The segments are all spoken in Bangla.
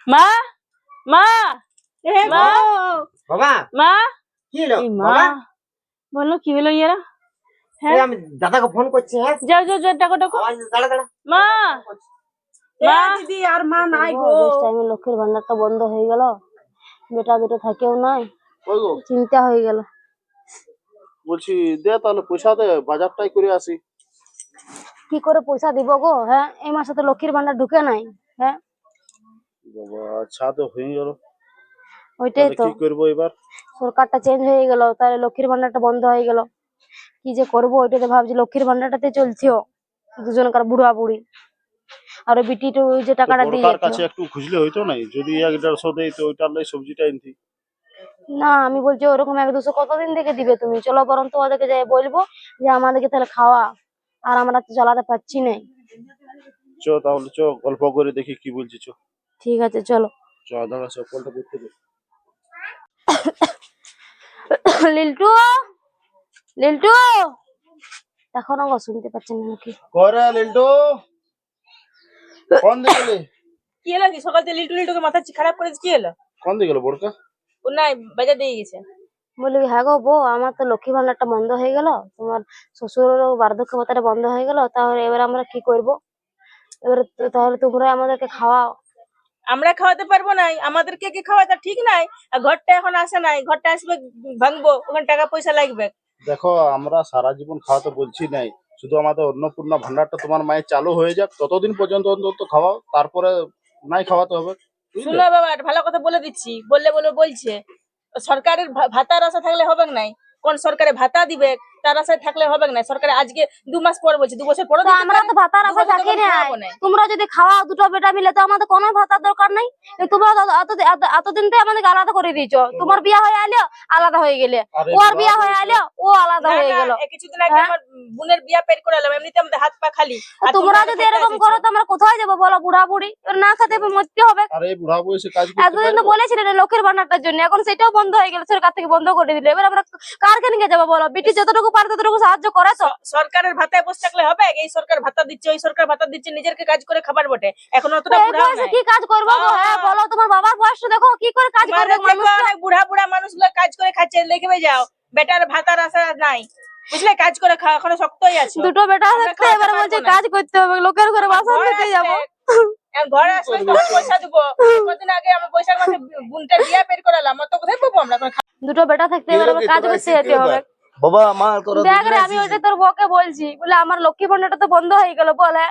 মা মা মা বাবা মা কি হলো এই মা বাবা? বললো কি হলো ইয়ারা? এই আমি দাদাকে ফোন করছি। হ্যাঁ যাও যাও যাও, ডাকো ডাকো। দাঁড়া দাঁড়া। মা মা দিদি আর মা নাই গো। বেশ টাইমে লক্ষ্মীর ভান্ডারটা বন্ধ হয়ে গেল, বেটা দুটো থাকেও নাই, ওই গো চিন্তা হয়ে গেল। বলছি দে তাহলে পয়সা দে, বাজারটাই করে আসি। কি করে পয়সা দিব গো? হ্যাঁ, এই মাসে তো লক্ষ্মীর ভান্ডার ঢুকে নাই। হ্যাঁ, বাবা আচ্ছা তো হয়ে গেল, ওইটাই তাহলে তো, কি করবো এবার? সরকারটা চেঞ্জ হয়ে গেল, তাহলে লক্ষ্মীর ভান্ডারটা বন্ধ হয়ে গেল। কি যে করবো ওইটাতে ভাবছি। লক্ষ্মীর ভান্ডারটাতে চলছেও দুজনকার বুড়া বুড়ি, আর ওই বিটিটু যে তো টাকাটা দিয়ে বড়কার যেত। কাছে একটু খুঁজলে হইতো নাই, যদি 1-150 দেয় তো ওইটার লাই সবজিটা এনতি। না, আমি বলছি ওরকম 100-200 কতদিন থেকে দিবে তুমি? চলো বরং তোমাদেরকে যাই বলবো যে আমাদেরকে তাহলে খাওয়া, আর আমরা তো চালাতে পারছি না। চো তাহলে চো গল্প করে দেখি কি বলছি। চো ঠিক আছে চলো। চো দাঁড়া, সব কলটা করতে দে। লিল্টু, লিল্টু, দেখো না গো, শুনতে পাচ্ছেন না নাকি? করে লিল্টু কোন দিকে গেলি? কি হলো? কি সকাল থেকে লিটু লিটুকে মাথা খারাপ করেছে? কি হলো? কোন দিকে গেল বড়কা? ও নাই, বাজার দিয়ে গেছে। বলি হ্যাঁ গো বউ, আমার তো লক্ষ্মী ভান্ডারটা বন্ধ হয়ে গেল, তোমার শ্বশুরেরও বার্ধক্য ভাতাটা বন্ধ হয়ে গেল, তাহলে এবার আমরা কি করব? এবার তাহলে তোমরা আমাদেরকে খাওয়াও। আমরা খাওয়াতে পারবো নাই, আমাদেরকে কি খাওয়াতে ঠিক নাই। আর ঘরটা এখন আসে নাই, ঘরটা আসবে ভাঙবো, ওখানে টাকা পয়সা লাগবে। দেখো আমরা সারা জীবন খাওয়াতে বলছি নাই, শুধু আমাদের অন্নপূর্ণা ভান্ডারটা তোমার মায়ের চালু হয়ে যাক, ততদিন পর্যন্ত অন্তত খাওয়াও, তারপরে নাই খাওয়াতে হবে। শুনো বাবা, একটা ভালো কথা বলে দিচ্ছি, বললে বলছে সরকারের ভাতার আশা থাকলে হবে নাই। কোন সরকারে ভাতা দিবে তার আশায় থাকলে হবে না। সরকারে আজকে 2 মাস পর বলছে, 2 বছর পর তো আমরা তো ভাতার আশায় থাকি না। তোমরা যদি খাওয়াও দুটো বেটা মিলে, তো আমাদের কোনো ভাতার দরকার নাই। তোমরা এতদিন তো আমাদেরকে আলাদা করে দিয়েছো। তোমার বিয়া হয়ে আলো আলাদা হয়ে গেলে, ওর বিয়া হয়ে আলো ও আলাদা হয়ে গেল। কিছুদিন আগে আমার বোনের বিয়া পেট করালাম, এমনিতে আমাদের হাত পা খালি। তোমরা যদি এরকম করো তো আমরা কোথায় যাবো বলো? বুড়া বুড়ি না খেতে মরতে হবে। আরে বুড়া বয়সে কাজ করতে এতদিন তো বলেছিলেন লক্ষ্মীর ভান্ডারটার জন্য, এখন সেটাও বন্ধ হয়ে গেল, সরকার থেকে বন্ধ করে দিলে। এবার আমরা কার কাছে নিয়ে যাবো বলো? বিটি যতটুকু পারে ততটুকু সাহায্য করে তো। সরকারের ভাতায় বসে থাকলে হবে? এই সরকার ভাতা দিচ্ছে, ওই সরকার ভাতা দিচ্ছে, নিজেরকে কাজ করে খাবার বটে। এখন অতটা বুড়া নাই। কি কাজ করবো গো? হ্যাঁ বলো, তোমার বাবার বয়সটা দেখো, কি করে কাজ করবে মানুষ? বুড়া বুড়া মানুষগুলো কাজ করে খাচ্ছে, লেগে যাও। বেটার ভাতার আশা নাই, বুঝলে? কাজ করে খাওয়া এখনো শক্তই আছে। দুটো বেটা থাকতে এবারে বলছে কাজ করতে হবে, লোকের ঘরে বাসন দিতে যাবো। ঘরে আসলে তখন পয়সা দেবো। কদিন আগে আমার বৈশাখ মাসে বোনটার বিয়া পেট করালাম, তো কোথায় পাবো আমরা? দুটো বেটা থাকতে এবারে কাজ করতে যেতে হবে। বাবা মা তোরা দেখ রে, আমি ওইটা তোর বউকে বলছি, বলে আমার লক্ষ্মী ভান্ডারটা তো বন্ধ হয়ে গেল। বলে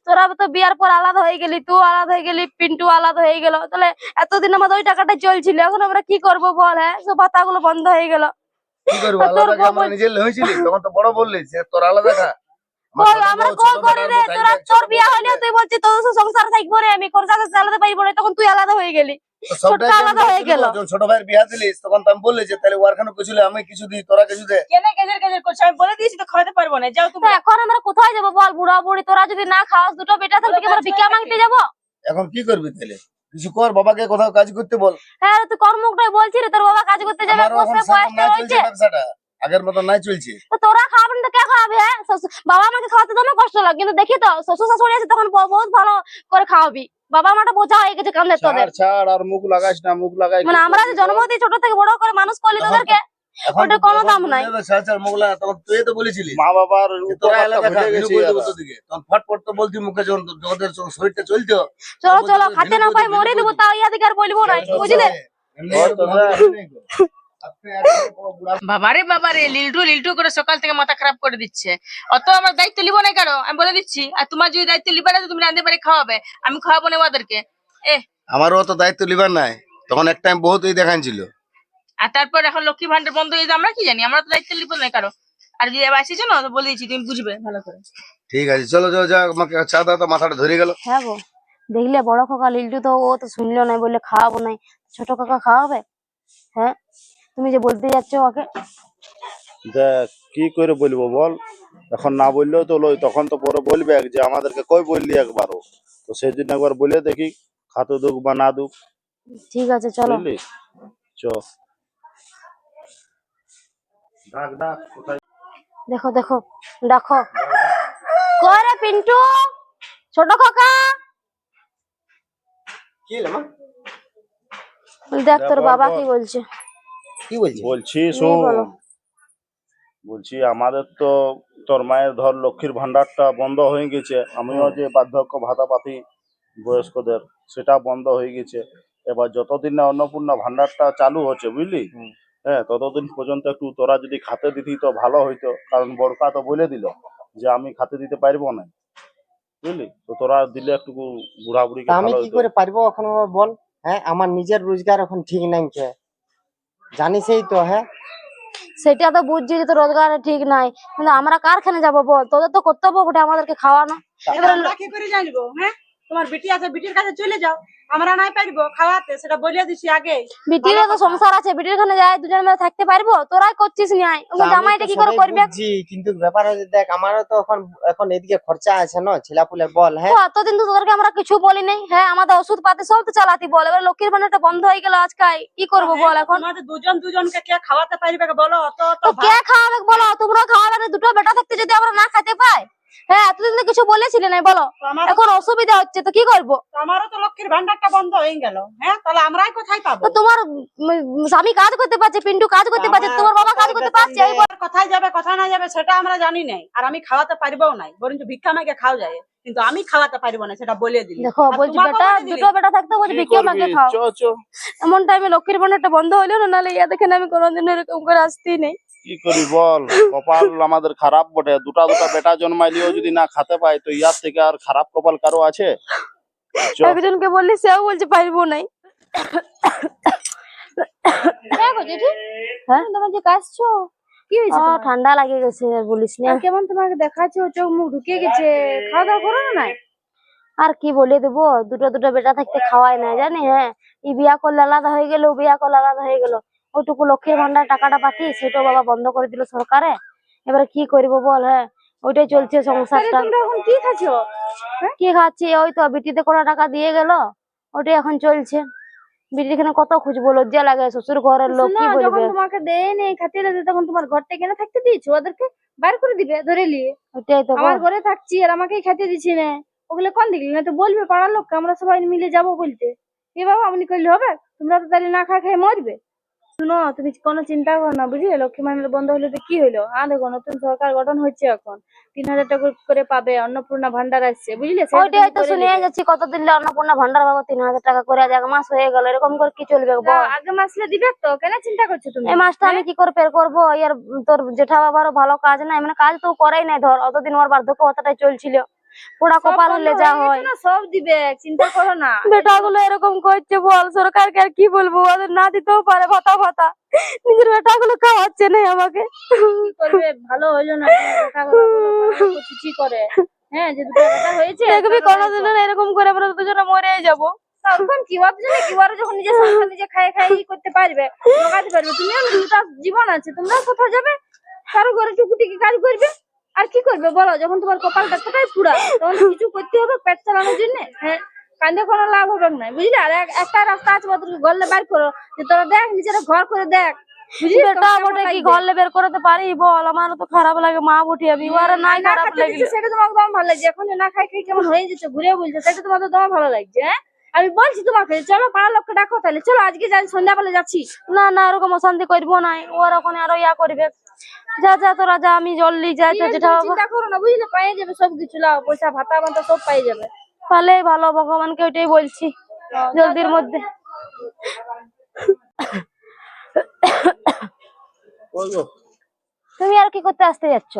তোরা তো বিয়ার পর আলাদা হয়ে গেলি, তুই আলাদা হয়ে গেলি, পিন্টু আলাদা হয়ে গেল, তাহলে এতদিন আমাদের ওই টাকাটা চলছিল, এখন আমরা কি করবো বল? হ্যাঁ, সব ভাতাগুলো বন্ধ হয়ে গেল। কি করবো? আলাদা আমরা নিজের হয়েছিল তখন তো বড় বললি যে তোর আলাদা খা। আমরা কল করি রে, তোর বিয়া হইলে তুই বলছিস তোর সংসার থাকবো রে, আমি খরচা চালাতে পারবো না, তখন তুই আলাদা হয়ে গেলি, ছোটটা আলাদা হয়ে গেল। ছোট ভাইয়ের বিয়া দিলিস তখন তো আমি বললি যে তাহলে ওয়ারখানে কিছু আমি কিছু দিই, তোরা কিছু দে। কেন গেজের গেজের করছো? আমি বলে দিয়েছি তো খাওয়াতে পারবো না, যাও তুমি। এখন আমরা কোথায় যাবো বল? বুড়া বুড়ি তোরা যদি না খাওয়াস, দুটো বেটা থাকবে কি আমরা ভিক্ষা মাগতে যাবো? এখন কি করবি তাহলে? কিছু কর, বাবাকে কোথাও কাজ করতে বল। হ্যাঁ, তুই কর্মটাই বলছিস রে, তোর বাবা কাজ করতে যাবে, বসে বয়সটা হয়েছে, ব্যবসাটা আগের মতো নাই চলছে। তো তোরা খাওয়াবেন তো কে খাওয়াবে? হ্যাঁ, বাবা আমাকে খাওয়াতে তো আমার কষ্ট লাগে, কিন্তু দেখি তো শ্বশুর শাশুড়ি আছে তখন বহুত ভালো করে খাওয়াবি। বাবা মাটা বোঝা হয়ে গেছে কান্দে তোদের। ছাড় আর মুখ লাগাইস না, মুখ লাগাই মানে আমরা যে জন্ম দিয়ে ছোট থেকে বড় করে মানুষ করলি তোদেরকে, ওটা কোনো দাম নাই। তখন তুই তো বলেছিলি মা বাবার ভুলে গেছি। তখন ফটফট তো বলতি মুখে, যখন তোদের শরীরটা চলতো। চলো চলো, খাতে না পাই মরে দেবো, তাও ইয়াদিকে আর বলবো না, বুঝলে? বাবারে বাবারে, লিল্টু লিল্টু করে সকাল থেকে মাথা খারাপ করে দিচ্ছে। অত আমার দায়িত্ব লিবো না কেন, আমি বলে দিচ্ছি। আর তোমার যদি দায়িত্ব লিবা না, তুমি রাঁধতে পারে খাওয়াবে, আমি খাওয়াবো না ওদেরকে। আমারও তো দায়িত্ব লিবার নাই, তখন এক টাইম বহুত দেখাচ্ছিল। আর তারপর এখন লক্ষ্মী ভান্ডার বন্ধ হয়ে যায়, আমরা কি জানি? আমরা তো দায়িত্ব লিবো না কারো। আর যদি এবার আসিস না, তো বলে দিচ্ছি, তুমি বুঝবে ভালো করে। ঠিক আছে, চলো চলো যা, আমাকে চা দাও তো, মাথাটা ধরে গেল। হ্যাঁ গো, দেখলে বড় কাকা লিল্টু তো ও তো শুনলো না, বললে খাওয়াবো নাই, ছোট কাকা খাওয়াবে? হ্যাঁ, তুমি যে বলতে যাচ্ছ ওকে। দেখ কি করে বলবো বল, এখন না বললেও তো লই, তখন তো পরে বলবে যে আমাদেরকে কই বললি একবারও। তো সেই জন্য একবার বলে দেখি, খাতো দুক বা না দুক। ঠিক আছে চলো। বুঝলি? চ ডাক ডাক কোথায়? দেখো দেখো, দেখো করে পিন্টু, ছোট কাকা। কি হলো মা? দেখ তোর বল, বাবা বল। কি বলছে। কি বলছিস? বলছি নেই শোন, বলো। বলছি আমাদের তো তোর মায়ের ধর লক্ষ্মীর ভান্ডারটা বন্ধ হয়ে গেছে, আমিও যে বার্ধক্য ভাতা পাতি বয়স্কদের সেটা বন্ধ হয়ে গেছে। এবার যতদিন না অন্নপূর্ণা ভান্ডারটা চালু হচ্ছে বুঝলি, হ্যাঁ ততদিন পর্যন্ত একটু তোরা যদি খাতে দিতি তো ভালো হইতো, কারণ বড়কা তো বলে দিল যে আমি খাতে দিতে পারবো না, বুঝলি, তো তোরা দিলে একটু বুড়া তা বুড়িকে আমি ভালো কি হইতো। করে পারবো এখন বাবা বল? হ্যাঁ, আমার নিজের রোজগার এখন ঠিক নাই কে, জানিসই তো। হ্যাঁ, সেটা তো বুঝছি যে তোর রোজগার ঠিক নাই, কিন্তু আমরা কারখানে যাবো বল? তোদের তো কর্তব্য বটে আমাদেরকে খাওয়ানো। এবারে আমরা কি করে জানবো? হ্যাঁ, তোমার বিটি আছে, বিটির কাছে চলে যাও। আমরা নাই পারবো খাওয়াতে, সেটা বলে দিছি আগে। বিটির তো সংসার আছে, বিটির খানে যায় দুজন মিলে থাকতে পারবো? তোরাই করছিস নাই, তা আমি জামাইটা তো কি করে সবই করবে? বুঝছি, কিন্তু ব্যাপার হচ্ছে দেখ, আমারও তো এখন এখন এদিকে খরচা আছে না ছেলাপুলের, বল। তো হ্যাঁ, এতদিন তো তোদেরকে আমরা কিছু বলি নাই। হ্যাঁ, আমাদের ওষুধ পাতি সব তো চালাতি বল। এবার লক্ষ্মীর ভান্ডারটা বন্ধ হয়ে গেল আজকাল, কি করবো বল এখন? তোমাদের দুজন দুজনকে কে খাওয়াতে পারবে বলো? অত তো কে খাওয়াবে বলো? তোমরা খাওয়াবে না? দুটো বেটা থাকতে যদি আমরা না খেতে পাই? হ্যাঁ, এতদিন তো কিছু বলেছিলে না বলো, এখন অসুবিধা হচ্ছে তো কি করবো? আমারও তো লক্ষ্মীর ভান্ডারটা বন্ধ হয়ে গেল। হ্যাঁ, তাহলে আমরাই কোথায় পাবো? তো তোমার স্বামী কাজ করতে পারছে, পিন্টু কাজ করতে পারছে, তোমার বাবা কাজ করতে পারছে, এই বল। কোথায় যাবে কোথায় না যাবে সেটা আমরা জানি নাই, আর আমি খাওয়াতে পারবো নাই, বরঞ্চ ভিক্ষা মাইকে খাও যায়, কিন্তু আমি খাওয়াতে পারবো না, সেটা বলে দিলি। দেখো আর বলছি তোমাকেও বেটা, বলে দিলি। দুটো বেটা থাকতে বলছি কি ভিক্ষা করবি? মাকে খাও। চ চ এমন টাইমে লক্ষ্মীর ভান্ডারটা বন্ধ হইলো না, নাহলে ইয়া দেখেন আমি কোনোদিন এরকম করে আসতেই নেই। কি করি বল, কপাল আমাদের খারাপ বটে, দুটা দুটা বেটা জন্মাইলেও যদি না খেতে পাই তো ইয়ার থেকে আর খারাপ কপাল কারো আছে? চ। একজনকে বললি সেও বলছে পারবো নাই। হ্যাঁ, তোমার যে কাশছো কি হয়েছে? ঠান্ডা লাগে গেছে, আর বলিস না। কেমন তোমাকে দেখাচ্ছে, চোখ মুখ ঢুকে গেছে, খাওয়া দাওয়া করো না? আর কি বলে দেবো, দুটো দুটো বেটা থাকতে খাওয়াই না জানি। হ্যাঁ, ই বিয়া করলে আলাদা হয়ে গেল, ও বিয়া করলে আলাদা হয়ে গেল। ওইটুকু লক্ষ্মীর ভান্ডার টাকাটা পাঠিয়ে সেটাও বাবা বন্ধ করে দিল সরকারে। এবারে কি করবো বল? হ্যাঁ, ওইটাই চলছে সংসারটা। তোমরা এখন কি খাচ্ছো? কি খাচ্ছি, ওই তো বিটিতে কোনো টাকা দিয়ে গেল, ওটাই এখন চলছে। বিটির এখানে কত খুঁজবো, লজ্জা লাগে, শ্বশুর ঘরের লোক কি বলবে? তোমাকে দেয় নেই খাতে দিতে, তখন তোমার ঘরটা কেন থাকতে দিয়েছো? ওদেরকে বাইর করে দিবে ধরে নিয়ে। ওটাই তো, আমার ঘরে থাকছি আর আমাকেই খেতে দিচ্ছি না, ওগুলো কোন দিকলি? না তো বলবে পাড়ার লোককে, আমরা সবাই মিলে যাবো বলতে। এ বাবা, আপনি করলে হবে? তোমরা তো তাহলে না খাই খাই মরবে। শুনো, তুমি কোনো চিন্তা করো না, বুঝলে? লক্ষ্মী ভান্ডার বন্ধ হলে তো কি হইলো? দেখো নতুন সরকার গঠন হচ্ছে, এখন 3000 টাকা করে পাবে, অন্নপূর্ণা ভান্ডার আসছে, বুঝলে? ওইটাই তো শুনে যাচ্ছি, কতদিন অন্নপূর্ণা ভান্ডার পাবো, 3000 টাকা করে। আজ 1 মাস হয়ে গেল, এরকম করে কি চলবে বল? আগে মাসলে দিবে তো, কেন চিন্তা করছো তুমি? এই মাসটা আমি কি করে বের করবো? আর তোর জেঠা বাবারও ভালো কাজ নাই, মানে কাজ তো করেই নাই, ধর অতদিন ওর বার্ধক্য ভাতাটাই চলছিল। পোড়া কপাল হলে যা হয় সব দিবে, চিন্তা করো না। বেটা গুলো এরকম করছে বল, সরকারকে আর কি বলবো? ওদের না দিতেও পারে ভাতা ভাতা, নিজের বেটা গুলো খাওয়াচ্ছে না আমাকে। কি করবে? ভালো হইলো না বেটা গুলো কি করে? হ্যাঁ, যে দুটো বেটা হয়েছে, দেখবি কোনোদিন এরকম করে আমরা দুজনে মরেই যাবো। তখন কি ভাবছিলে? কি বড় যখন নিজে সংসার নিজে খাই খাই করতে পারবে, লাগাতে পারবে, তুমিও দুটা জীবন আছে, তোমরা কোথাও যাবে, কারো ঘরে টুকুটিকি কাজ করবে, আর কি করবে বলো? যখন তোমার কপালটা কোথায় পুরা, তখন কিছু করতে হবে পেট চালানোর জন্য। হ্যাঁ, কান্দে কোনো লাভ হবে না, বুঝলি? আর একটা রাস্তা আছে, তুমি ঘরলে বাইর করো, যে তোরা দেখ নিজের ঘর করে দেখ, বুঝলি? বেটা বটে কি ঘরলে বের করতে পারি বল? আমার তো খারাপ লাগে, মা বুটি আমি, ওর নাই খারাপ লাগে, সেটা তোমাকে দম ভালো লাগছে। এখন যে না খাই খাই কেমন হয়ে যাচ্ছে, ঘুরে বলছে, সেটা তোমার তো দম ভালো লাগছে। হ্যাঁ, আমি বলছি তোমাকে চলো পাড়ার লোককে ডাকো, তাহলে চলো আজকে যাই, সন্ধ্যাবেলা যাচ্ছি। না না, এরকম অশান্তি করবো না, ওর ওখানে আরো ইয়া করবে। যা যা তোরা যা, আমি জলদি যাই তো। যেটা চিন্তা করো না, বুঝলে? পেয়ে যাবে সবকিছু, লাভ পয়সা ভাতা ভাতা সব পেয়ে যাবে, তাহলেই ভালো। ভগবানকে ওইটাই বলছি, জলদির মধ্যে। ওই গো, তুমি আর কি করতে আসতে যাচ্ছ?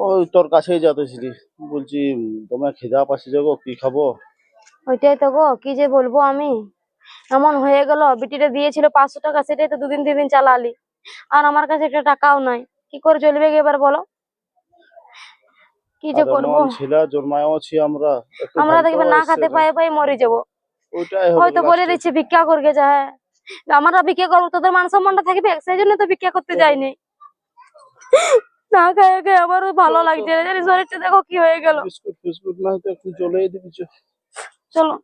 ওই তোর কাছেই যেতেছিলি, বলছি তোমার খিদা পাচ্ছে যাবো, কি খাবো? ওইটাই তো গো, কি যে বলবো আমি, এমন হয়ে গেল। বিটিটা দিয়েছিল 500 টাকা, সেটাই তো 2 দিন 3 দিন চালালি, আর আমার কাছে একটা টাকাও নাই। কি করে চলবে এবার বলো? কি যে করবো? ছেলে জন্মায়ছি আমরা, একটু আমরা ভাবতে দেখবে না হয় খেতে সেটা। পাই পাই মরে যাবো। ওইটাই হবে হয়তো বলে last এ। দিচ্ছে ভিক্ষা করবে যা। হ্যাঁ, আমরা ভিক্ষা করবো, তোদের মান সম্মানটা থাকবে, সেই জন্য তো ভিক্ষা করতে যাইনি। না খায় খায় আমারও ভালো লাগছে না, জানি শরীরটা দেখো কি হয়ে গেল। বিস্কুট ফিস্কুট না হয়তো একটু চলেই দিবি। চলো।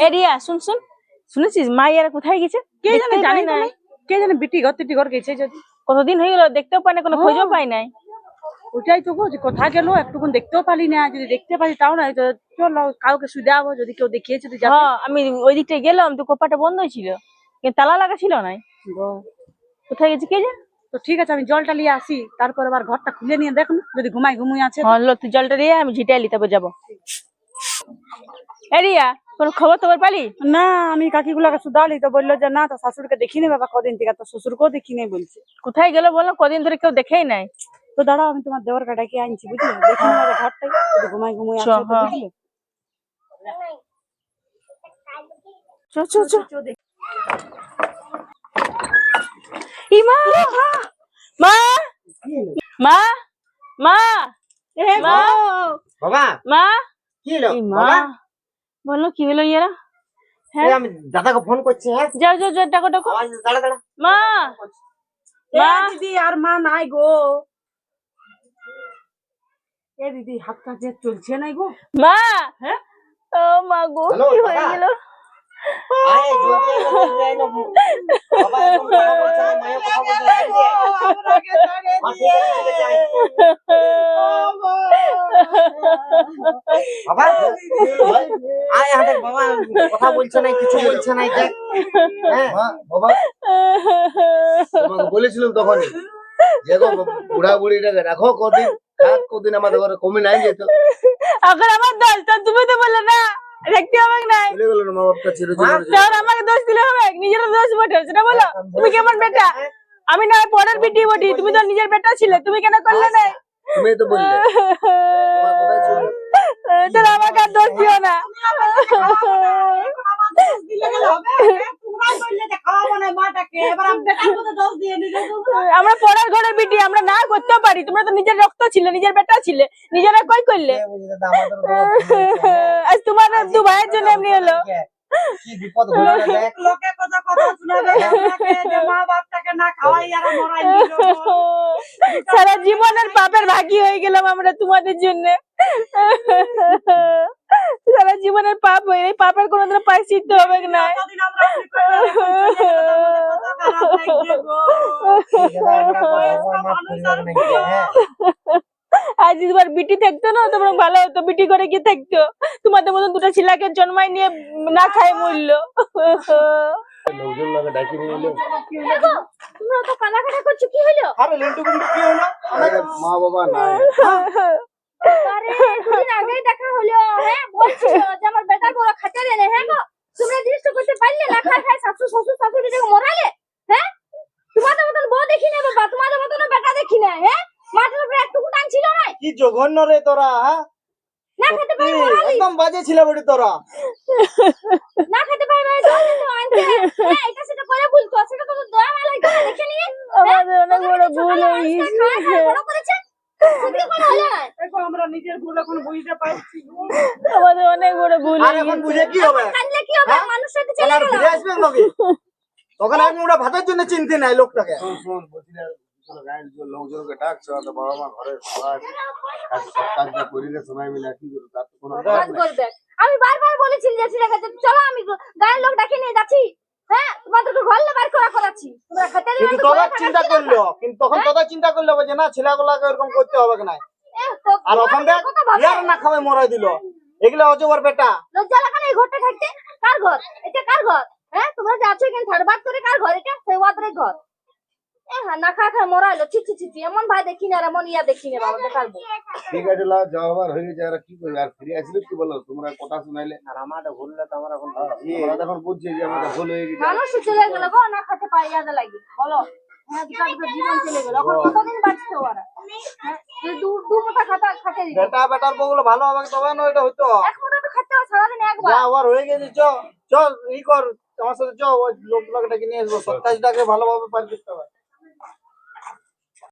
এরিয়া শুন শুন, শুনেছিস মাইয়ারা কোথায় গেছে? কে জানে, জানি তো না। কে জানে বিটি ঘর টিটি ঘর গেছে, যদি কতদিন হয়ে গেল দেখতেও পাই না, কোনো খোঁজও পাই নাই। ওটাই তো গো, যে কোথায় গেল একটুকুন দেখতেও পারি না, যদি দেখতে পারি তাও না, তো চলো কাউকে শুয়ে যাবো, যদি কেউ দেখিয়েছে তো যাবে। হ্যাঁ আমি ওই দিকটা গেলাম তো কপাটা বন্ধ ছিল, কিন্তু তালা লাগা ছিল না। কোথায় গেছে কে জানে? তো ঠিক আছে, আমি জলটা নিয়ে আসি, তারপর আবার ঘরটা খুলে নিয়ে দেখুন যদি ঘুমিয়ে আছে। হ্যাঁ লো, তুই জলটা দিয়ে আমি ঝিটাইলি তারপর যাবো। এরিয়া তোর খবর তোর পালি? না, আমি কাকিগুলাকে শুধালি তো বললো যে না, তো শাশুড়িকে দেখিনি বাবা কদিন থেকে, তো শ্বশুরকেও দেখিনি বলছে। কোথায় গেল বলো? কদিন ধরে কেউ দেখেই নাই। তো দাঁড়াও, আমি তোমার দেওয়ারকে ডেকে আনছি, বুঝলে, দেখি না ঘরটাই যদি ঘুমিয়ে আছে তো, হ্যাঁ। বুঝলে। চো চো চো। ইমা মা মা মা মা বাবা মা কি হলো মা বাবা? বলো কি হলো ইয়ারা? হ্যাঁ এই আমি দাদাকে ফোন করছি। হ্যাঁ যাও যাও যাও, ডাকো ডাকো। আওয়াজ দাঁড়া দাঁড়া। মা মা মা দিদি, আর মা নাই গো। এ দিদি, হাতটা যে চলছে নাই গো। মা হ্যাঁ? ও মা গো হ্যালো, কি হয়ে দাদা। গেল? আয় জলদি আয়, জলদি আয় না। বাবা এখন কথা বলছে না, মায়ের কথা বলছে না, জলদি আয়। আমাকে ছেড়ে মা, ঠিক আছে, ঠিক আছে, আয়। বাবা আয় হাঁটে। বাবা কথা বলছে না, কিছু বলছে না, দেখ। হ্যাঁ মা বাবা তোমাকে বলেছিলাম তখনই যে গো বুড়া বুড়িটাকে রাখো কদিন, থাক কদিন আমাদের ঘরে, কমে নাই যেত। এখন আমার দোষ তো, তুমি তো বললে না দেখতে হবে না। চলে গেল না মা বাপটা ছেড়ে চলে গেল। তাহলে আমাকে দোষ দিলে হবে? নিজের দোষ বটে সেটা বলো। তুমি কেমন বেটা? আমি না পরের বেটি বটি, তুমি তো নিজের বেটা ছিলে, তুমি কেন করলে না? তুমি তো বললে তোমার কোথায় ছিল? তাহলে আমাকে আর দোষ দিও না। আমার দোষ দিলে গেলে হবে? তোমরাই বললে যে খাওয়াবো না মাটাকে, এবার আমি বেটার মতো দোষ দিয়ে নিলে তোমরা। আমরা পরের ঘরের বেটি, আমরা না করতেও পারি। তোমরা তো নিজের রক্ত ছিলে, নিজের বেটা ছিলে, নিজেরা কই করলে? কে বুঝে দাদা, আমাদের ঘরে ভুল হয়েছে। আজ তোমার দু ভাইয়ের জন্য এমনি হলো। কি বিপদ হলো না দেখ। লোকে কথা শোনাবে আপনাকে যে মা বাপটাকে না খাওয়াই আর মরাই দিল। সারা জীবনের পাপের ভাগী হয়ে গেলাম আমরা তোমাদের জন্য। সারা জীবনের পাপ হয়ে, এই পাপের কোনোদিন প্রায়শ্চিত্ত হবে না। কতদিন আমরা অমনি করে এখন চলে গেল, আমাদের কত খারাপ লাগছে গো। দাদা, আমরা বাবা মাফ করে দেবেন নাকি? হ্যাঁ আজ তোমার বিটি থাকতো না, তোমার ভালো হতো। বিটি করে কি থাকতো? তোমাদের মতন দুটো ছেলেকে জন্মাই নিয়ে না খায় মরলো। লোকজন লাগে ডাকি নিয়ে এলো। তোমরা তো কানাকাটা করছো, কি হলো? আরে লিন্টু কিন্তু কি হলো? আরে মা বাবা নাই। আরে দুদিন আগেই দেখা হলো, হ্যাঁ বলছিল যে আমার বেটার বড় খাতে দেনে। হ্যাঁ গো, তোমরা জিনিসটা করতে পারলে না? খায় খায় শ্বশুর শাশুড়িকে মরালে। হ্যাঁ, তোমাদের মতন বউ দেখি না বাবা, তোমাদের মতন বেটা দেখি না। হ্যাঁ, মাটির উপরে একটুকু টান ছিল না, কি জঘন্য রে তোরা। হ্যাঁ না খেতে পাই একদম বাজে ছিল বড়ি তোরা। না খেতে পাই মানে জল দিত আনতে। হ্যাঁ, এটা সেটা করে বলতো, সেটা তো দয়া মায়া লাগতো না, দেখে নিয়ে। আমাদের অনেক বড় ভুল হয়ে গেছে। বড় করেছে, সেটা কোনো হলো না। দেখো আমরা নিজের ভুল এখন বুঝতে পারছি। আমাদের অনেক বড় ভুল আর হয়ে এখন গেছে। বুঝে কি হবে? কাঁদলে কি হবে? হ্যাঁ? মানুষ সাথে তখন চলে আর গেল। ফিরে আসবে নাকি? তখন আমি ওরা ভাতের জন্য চিনতে নাই লোকটাকে। শোন বলছিলাম গায়ের লোকজনকে ডাকছে, তো বাবা মা ঘরে সবাই সব কাজটা করিলে সময় মিলে কি করবো, তার তো কোনো কাজ করবে। আমি বারবার বলেছি যে ছেলেকে যে চলো আমি গায়ের লোক ডাকে নিয়ে যাচ্ছি। হ্যাঁ, তোমাদেরকে ঘরে বার করাচ্ছি। তোমরা খেতে দিলে কিন্তু তোরা চিন্তা করলো, কিন্তু তখন তোরা চিন্তা করলো যে না ছেলেগুলাকে এরকম করতে হবে না। আর ওখান থেকে ইয়ার না খাওয়াই মরাই দিল। এগুলো অজবর বেটা। লজ্জা লাগে না এই ঘরটা থাকতে? কার ঘর এটা? কার ঘর? হ্যাঁ, তোমরা যে আছো এখানে থার্ড বাদ করে কার ঘর এটা? সেই ওয়াদরের ঘর। হ্যাঁ, না খা খা মরাইলো। ছি ছি ছি ছি, এমন ভাই দেখি না, আর এমন ইয়া দেখি না বাবা, দেখার বউ। ঠিক আছে লা যাওয়ার হয়ে গেছে, আর কি করবে, আর ফিরে আসলে কি বলো, তোমরা কথা শুনাইলে আর আমাদের ভুললে তো আমরা এখন আমরা তখন বুঝছি যে আমাদের ভুল হয়ে গেছে। মানুষ চলে গেল গো, না খেতে পাই ইয়াদা লাগে বলো। হ্যাঁ, দুটা দুটো জীবন চলে গেল, এখন কতদিন বাঁচতে ওরা? হ্যাঁ, দু মুঠা খাতে দিতে বেটা বেটার বউগুলো ভালো হবে তবে না এটা হইতো। এক মুঠা তো খেতে হয় সারাদিন একবার। যা আবার হয়ে গেছে, চ চ ই কর আমার সাথে, চ ওই লোকগুলোকে ডেকে নিয়ে আসবো। 27 টাকে ভালোভাবে পার করতে হবে।